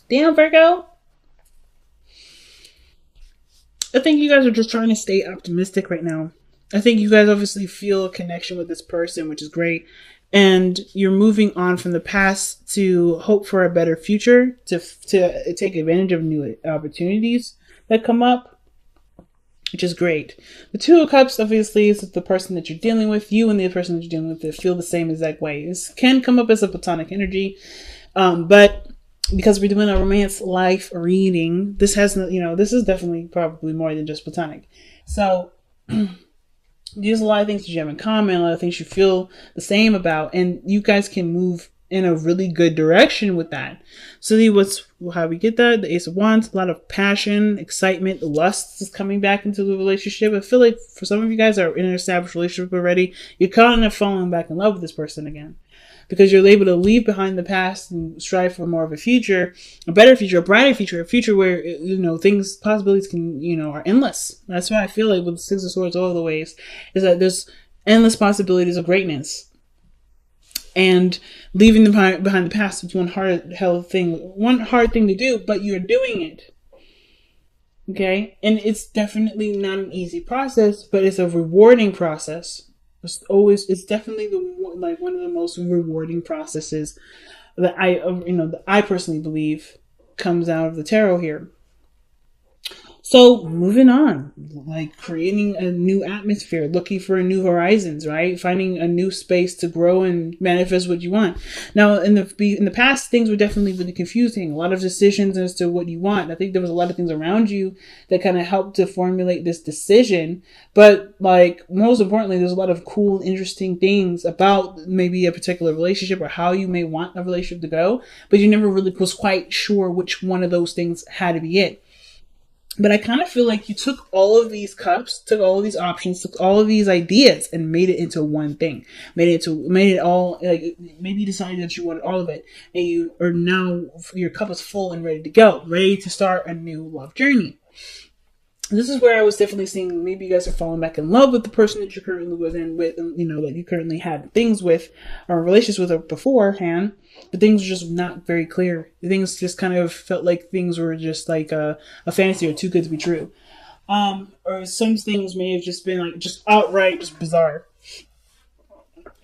Damn, Virgo. I think you guys are just trying to stay optimistic right now. I think you guys obviously feel a connection with this person, which is great. And you're moving on from the past to hope for a better future, to take advantage of new opportunities that come up, which is great. The Two of Cups obviously is the person that you're dealing with. You and the person that you're dealing with that feel the same exact way. This can come up as a platonic energy, but because we're doing a romance life reading, this has this is definitely probably more than just platonic. So there's a lot of things that you have in common, a lot of things you feel the same about, and you guys can move in a really good direction with that. So what's how we get that? The Ace of Wands, a lot of passion, excitement, lust is coming back into the relationship. I feel like for some of you guys that are in an established relationship already, you're kind of falling back in love with this person again. Because you're able to leave behind the past and strive for more of a future, a better future, a brighter future, a future where, things, possibilities can, are endless. That's why I feel like with Six of Swords all the ways, is that there's endless possibilities of greatness. And leaving behind the past is one hard thing to do, but you're doing it. Okay? And it's definitely not an easy process, but it's a rewarding process. It's definitely one of the most rewarding processes that I personally believe comes out of the tarot here. So moving on, like creating a new atmosphere, looking for new horizons, right? Finding a new space to grow and manifest what you want. Now, in the past, things were definitely really confusing. A lot of decisions as to what you want. I think there was a lot of things around you that kind of helped to formulate this decision. But like most importantly, there's a lot of cool, interesting things about maybe a particular relationship or how you may want a relationship to go. But you never really was quite sure which one of those things had to be it. But I kind of feel like you took all of these cups, took all of these options, took all of these ideas and made it into one thing. Made it all, like, maybe you decided that you wanted all of it. And you are now, your cup is full and ready to go. Ready to start a new love journey. This is where I was definitely seeing maybe you guys are falling back in love with the person that you're currently with, that you currently had things with or relations with beforehand, but things were just not very clear. Things just kind of felt like things were just like a fantasy or too good to be true. Or some things may have just been like just outright just bizarre.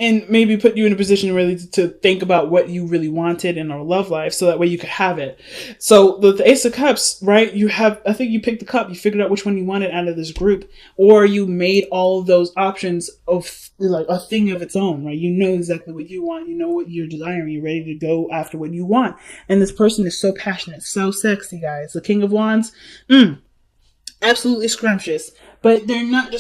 And maybe put you in a position really to think about what you really wanted in our love life so that way you could have it. So the Ace of Cups, right? I think you picked the cup, you figured out which one you wanted out of this group, or you made all of those options of like a thing of its own, right? You know exactly what you want, you know what you're desiring, you're ready to go after what you want. And this person is so passionate, so sexy, guys. The King of Wands, absolutely scrumptious. But you're not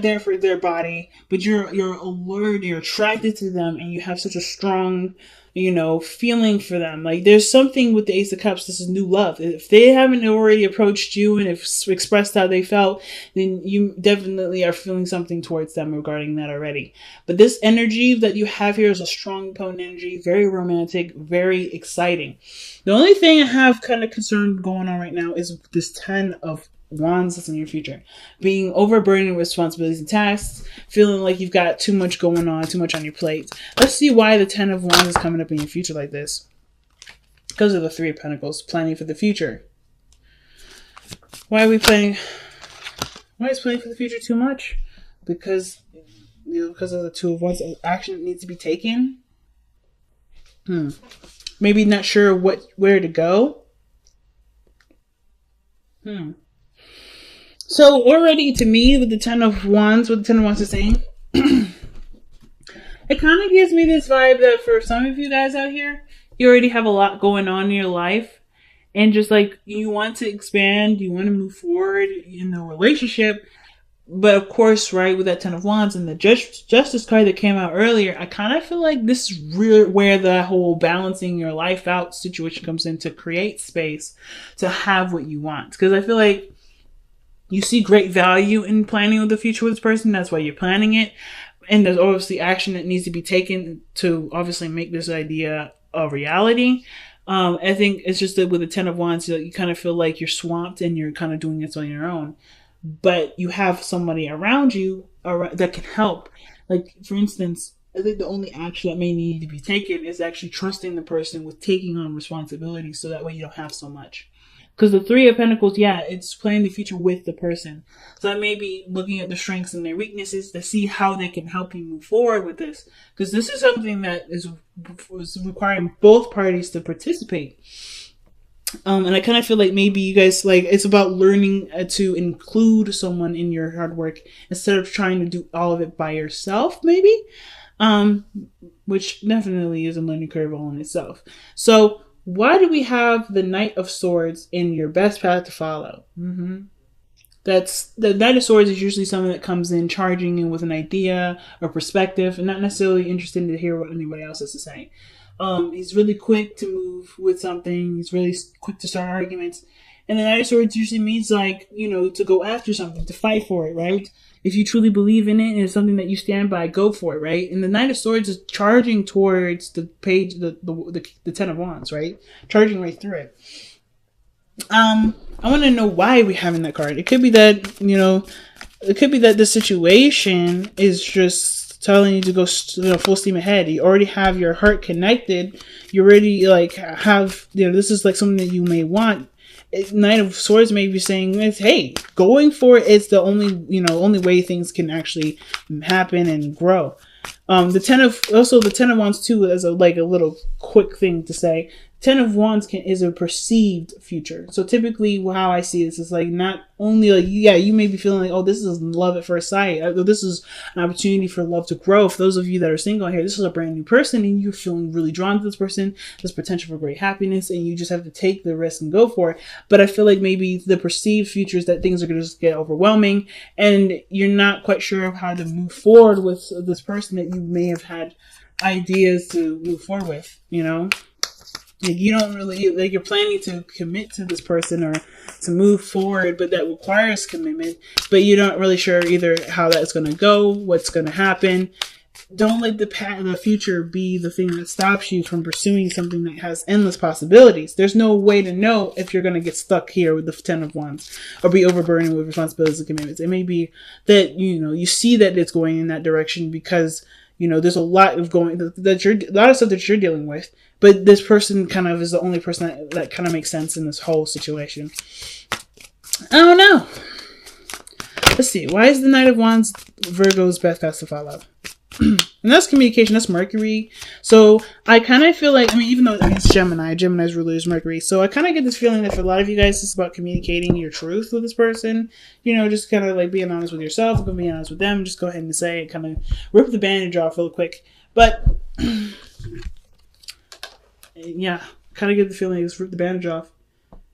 there for their body, but you're allured, you're attracted to them, and you have such a strong, feeling for them. Like there's something with the Ace of Cups. This is new love. If they haven't already approached you and have expressed how they felt, then you definitely are feeling something towards them regarding that already. But this energy that you have here is a strong, potent energy, very romantic, very exciting. The only thing I have kind of concerned going on right now is this 10 of Wands that's in your future. Being overburdened with responsibilities and tasks, feeling like you've got too much going on, too much on your plate. Let's see why the 10 of Wands is coming up in your future like this. Because of the 3 of Pentacles, planning for the future. Why is planning for the future too much? Because because of the 2 of Wands, action needs to be taken. Maybe not sure where to go. So already to me, with the 10 of Wands, what the 10 of Wands is saying, it kind of gives me this vibe that for some of you guys out here, you already have a lot going on in your life. And just like you want to expand, you want to move forward in a relationship. But of course, right, with that 10 of Wands and the Justice card that came out earlier, I kind of feel like this is really where the whole balancing your life out situation comes in, to create space to have what you want. Because I feel like you see great value in planning with the future with this person. That's why you're planning it. And there's obviously action that needs to be taken to obviously make this idea a reality. I think it's just that with the 10 of Wands, you kind of feel like you're swamped and you're kind of doing this on your own. But you have somebody around you that can help. Like, for instance, I think the only action that may need to be taken is actually trusting the person with taking on responsibility, so that way you don't have so much. Because the Three of Pentacles, yeah, it's playing the future with the person. So I may be looking at the strengths and their weaknesses to see how they can help you move forward with this. Because this is something that is requiring both parties to participate. And I kind of feel like maybe you guys, like, it's about learning to include someone in your hard work instead of trying to do all of it by yourself, maybe. Which definitely is a learning curve all in itself. So why do we have the Knight of Swords in your best path to follow? That's the Knight of Swords is usually someone that comes in charging in with an idea or perspective and not necessarily interested to hear what anybody else has to say. He's really quick to move with something. He's really quick to start arguments. And the Knight of Swords usually means, like, you know, to go after something, to fight for it, right? If you truly believe in it and it's something that you stand by, go for it, right? And the Knight of Swords is charging towards the page, the Ten of Wands, right? Charging right through it. I want to know why we're having that card. It could be that, you know, it could be that the situation is just telling you to go full steam ahead. You already have your heart connected. You already, like, have, you know, this is like something that you may want. Knight of Swords may be saying, hey, going for it is the only way things can actually happen and grow. The Ten of Wands too, as a little quick thing to say. Ten of Wands is a perceived future. So typically how I see this is like, not only like, yeah, you may be feeling like, oh, this is love at first sight. This is an opportunity for love to grow. For those of you that are single here, this is a brand new person and you're feeling really drawn to this person. There's potential for great happiness and you just have to take the risk and go for it. But I feel like maybe the perceived future is that things are going to just get overwhelming and you're not quite sure of how to move forward with this person that you may have had ideas to move forward with, you know? Like, you don't really, like, you're planning to commit to this person or to move forward, but that requires commitment, but you're not really sure either how that's going to go, what's going to happen. Don't let the future be the thing that stops you from pursuing something that has endless possibilities. There's no way to know if you're going to get stuck here with the Ten of Wands or be overburdened with responsibilities and commitments. It may be that, you know, you see that it's going in that direction because, you know, there's a lot of a lot of stuff that you're dealing with, but this person kind of is the only person that kind of makes sense in this whole situation. I don't know. Let's see. Why is the Knight of Wands Virgo's best path to follow? And that's communication. That's Mercury. So I kind of feel like, I mean, even though it's Gemini's ruler is Mercury. So I kind of get this feeling that for a lot of you guys, it's about communicating your truth with this person. You know, just kind of like being honest with yourself, being honest with them. Just go ahead and say it. Kind of rip the bandage off real quick. But yeah, kind of get the feeling just rip the bandage off.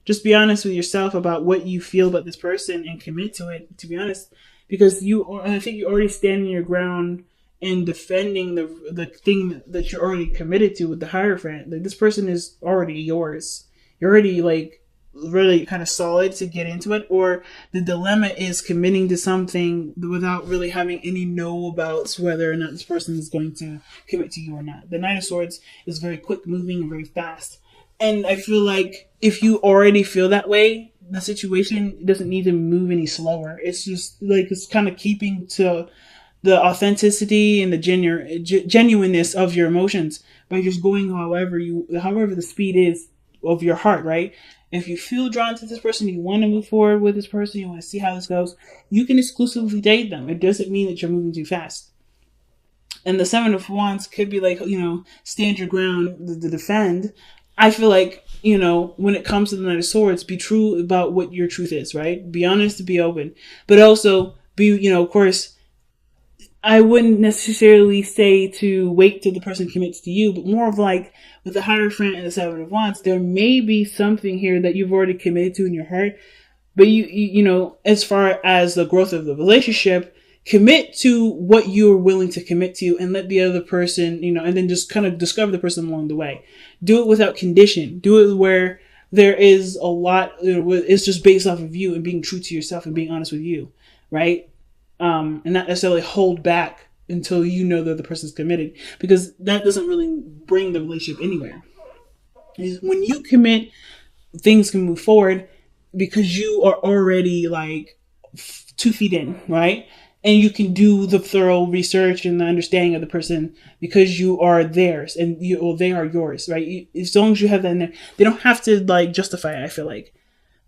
Just be honest with yourself about what you feel about this person and commit to it, to be honest. Because I think you're already standing your ground and defending the thing that you're already committed to with the Hierophant. Like, this person is already yours. You're already, like, really kind of solid to get into it. Or the dilemma is committing to something without really having any know about whether or not this person is going to commit to you or not. The Knight of Swords is very quick moving and very fast. And I feel like if you already feel that way, the situation doesn't need to move any slower. It's just like, it's kind of keeping to the authenticity and the genuineness of your emotions by just going however the speed is of your heart, right? If you feel drawn to this person, you want to move forward with this person, you want to see how this goes, you can exclusively date them. It doesn't mean that you're moving too fast. And the Seven of Wands could be like, you know, stand your ground to defend. I feel like, you know, when it comes to the Knight of Swords, be true about what your truth is, right? Be honest, be open. But also be, you know, of course, I wouldn't necessarily say to wait till the person commits to you, but more of like with the Hierophant and the Seven of Wands, there may be something here that you've already committed to in your heart. But you know, as far as the growth of the relationship, commit to what you're willing to commit to and let the other person, you know, and then just kind of discover the person along the way. Do it without condition. Do it where there is a lot, you know, it's just based off of you and being true to yourself and being honest with you, right? And not necessarily hold back until you know that the person's committed, because that doesn't really bring the relationship anywhere. When you commit, things can move forward because you are already like 2 feet in, right? and you can do the thorough research and the understanding of the person because you are theirs and they are yours, right? As long as you have that in there, they don't have to like justify it. I feel like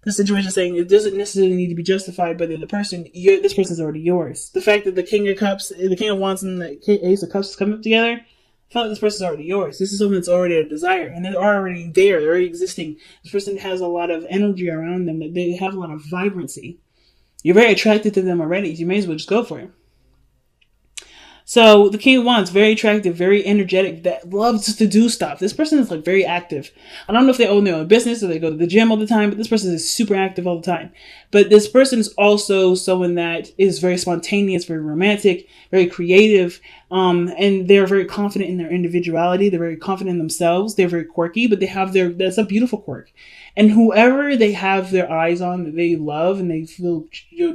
the situation is saying it doesn't necessarily need to be justified by the other person. This person's already yours. The fact that the King of Cups, the King of Wands, and the Ace of Cups come up together, I feel like this person's already yours. This is someone that's already a desire, and they're already there. They're already existing. This person has a lot of energy around them. That they have a lot of vibrancy. You're very attracted to them already. So you may as well just go for it. So the King of Wands, very attractive, very energetic, that loves to do stuff. This person is like very active. I don't know if they own their own business or they go to the gym all the time, but this person is super active all the time. But this person is also someone that is very spontaneous, very romantic, very creative, and they're very confident in their individuality. They're very confident in themselves. They're very quirky, but they have that's a beautiful quirk. And whoever they have their eyes on that they love and they feel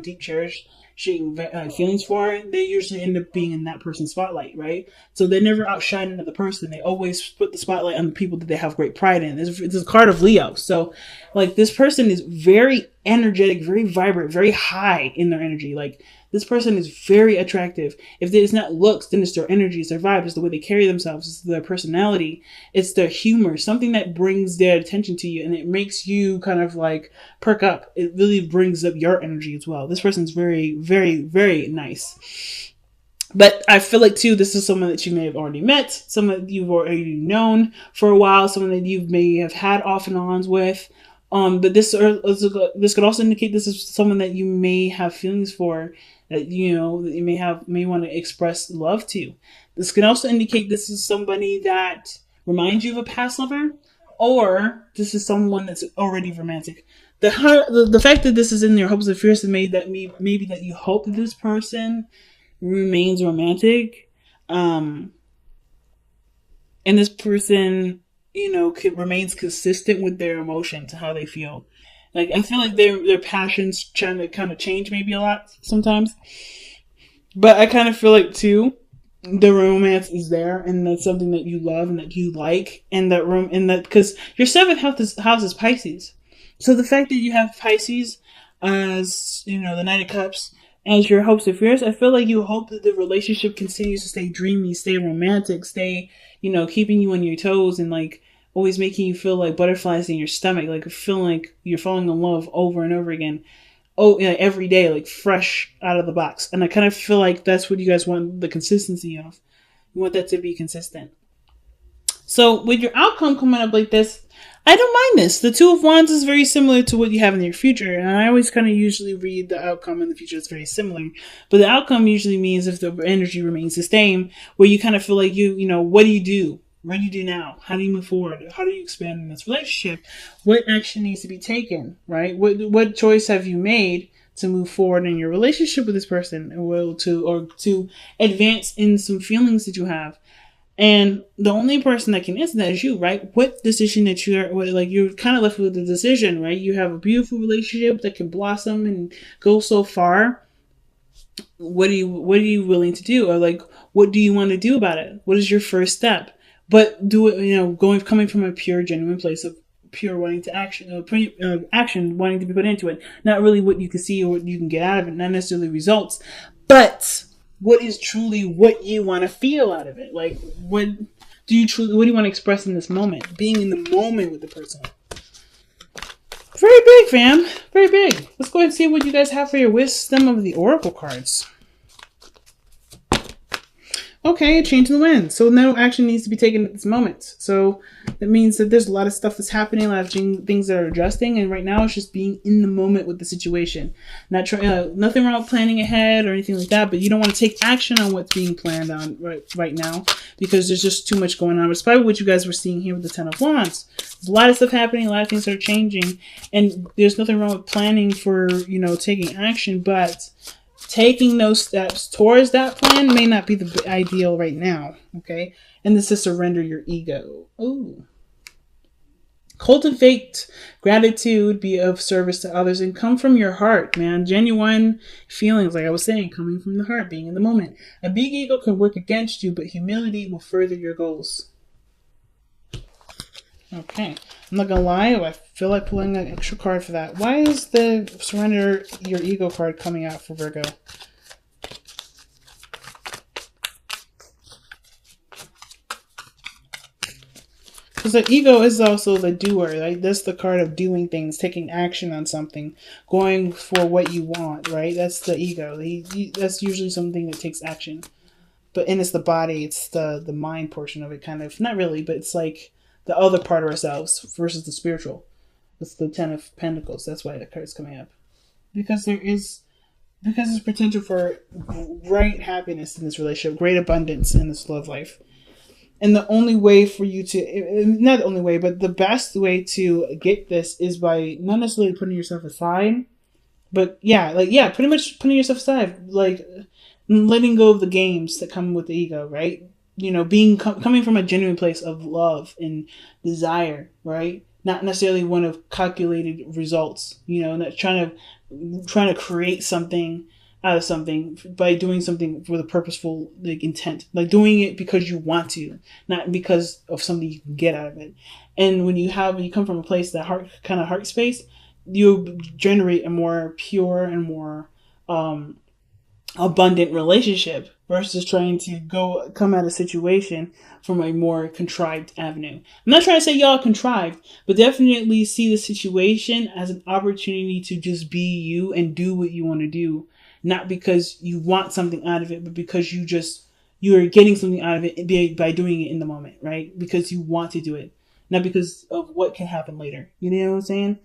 deep cherished, feelings for, they usually end up being in that person's spotlight, right? So they never outshine another person. They always put the spotlight on the people that they have great pride in. It's a card of Leo. So, like, this person is very energetic, very vibrant, very high in their energy. Like, this person is very attractive. If it's not looks, then it's their energy, it's their vibe, it's the way they carry themselves, it's their personality, it's their humor, something that brings their attention to you and it makes you kind of like perk up. It really brings up your energy as well. This person's very, very, very nice. But I feel like, too, this is someone that you may have already met, someone that you've already known for a while, someone that you may have had off and ons with. But this could also indicate this is someone that you may have feelings for, that that you may want to express love to. This can also indicate this is somebody that reminds you of a past lover, or this is someone that's already romantic. The fact that this is in your hopes and fears maybe that you hope that this person remains romantic, and this person remains consistent with their emotions, how they feel. Like, I feel like their passions trying to kind of change maybe a lot sometimes. But I kind of feel like, too, the romance is there, and that's something that you love and that you like. And because your 7th house is Pisces. So the fact that you have Pisces as, the Knight of Cups as your hopes and fears, I feel like you hope that the relationship continues to stay dreamy, stay romantic, stay, keeping you on your toes and like always making you feel like butterflies in your stomach, like feeling like you're falling in love over and over again. Every day, like fresh out of the box. And I kind of feel like that's what you guys want the consistency of. You want that to be consistent. So with your outcome coming up like this, I don't mind this. The 2 of Wands is very similar to what you have in your future. And I always kind of usually read the outcome in the future is very similar. But the outcome usually means if the energy remains the same, where you kind of feel like what do you do? What do you do now? How do you move forward? How do you expand in this relationship? What action needs to be taken, right? What choice have you made to move forward in your relationship with this person, or to advance in some feelings that you have? And the only person that can answer that is you, right? What decision that you're kind of left with the decision, right? You have a beautiful relationship that can blossom and go so far. What are you willing to do? Or like, what do you want to do about it? What is your first step? But do it, coming from a pure, genuine place of pure wanting to action wanting to be put into it. Not really what you can see or what you can get out of it, not necessarily results, but what is truly what you want to feel out of it. Like, what do you want to express in this moment? Being in the moment with the person. Very big, fam. Very big. Let's go ahead and see what you guys have for your wisdom of the Oracle cards. Okay, a change in the wind. So no action needs to be taken at this moment. So that means that there's a lot of stuff that's happening, a lot of things that are adjusting, and right now it's just being in the moment with the situation. Nothing wrong with planning ahead or anything like that, but you don't want to take action on what's being planned on right now because there's just too much going on. It's probably what you guys were seeing here with the 10 of Wands. There's a lot of stuff happening, a lot of things are changing, and there's nothing wrong with planning for, taking action, but taking those steps towards that plan may not be the ideal right now, okay? And this is surrender your ego. Ooh. Cultivate gratitude, be of service to others, and come from your heart, man. Genuine feelings, like I was saying, coming from the heart, being in the moment. A big ego can work against you, but humility will further your goals. Okay. I'm not gonna lie, I feel like pulling an extra card for that. Why is the surrender your ego card coming out for Virgo? Because the ego is also the doer. Right? That's the card of doing things, taking action on something, going for what you want. Right? That's the ego. That's usually something that takes action. But and it's the body. It's the mind portion of it. Kind of not really, but it's like the other part of ourselves versus the spiritual. It's the Ten of Pentacles. That's why the card's coming up. Because there's potential for great happiness in this relationship, great abundance in this love life. And the only way for you to, not the only way, but the best way to get this is by not necessarily putting yourself aside, but pretty much putting yourself aside, like letting go of the games that come with the ego, right? Being coming from a genuine place of love and desire, right? Not necessarily one of calculated results, not trying to create something out of something by doing something with a purposeful intent, like doing it because you want to, not because of something you can get out of it. And when you come from a place, that heart space, you generate a more pure and more abundant relationship versus trying to come at a situation from a more contrived avenue. I'm not trying to say y'all contrived, but definitely see the situation as an opportunity to just be you and do what you want to do, not because you want something out of it, but because you are getting something out of it by doing it in the moment, right? Because you want to do it, not because of what can happen later. You know what I'm saying?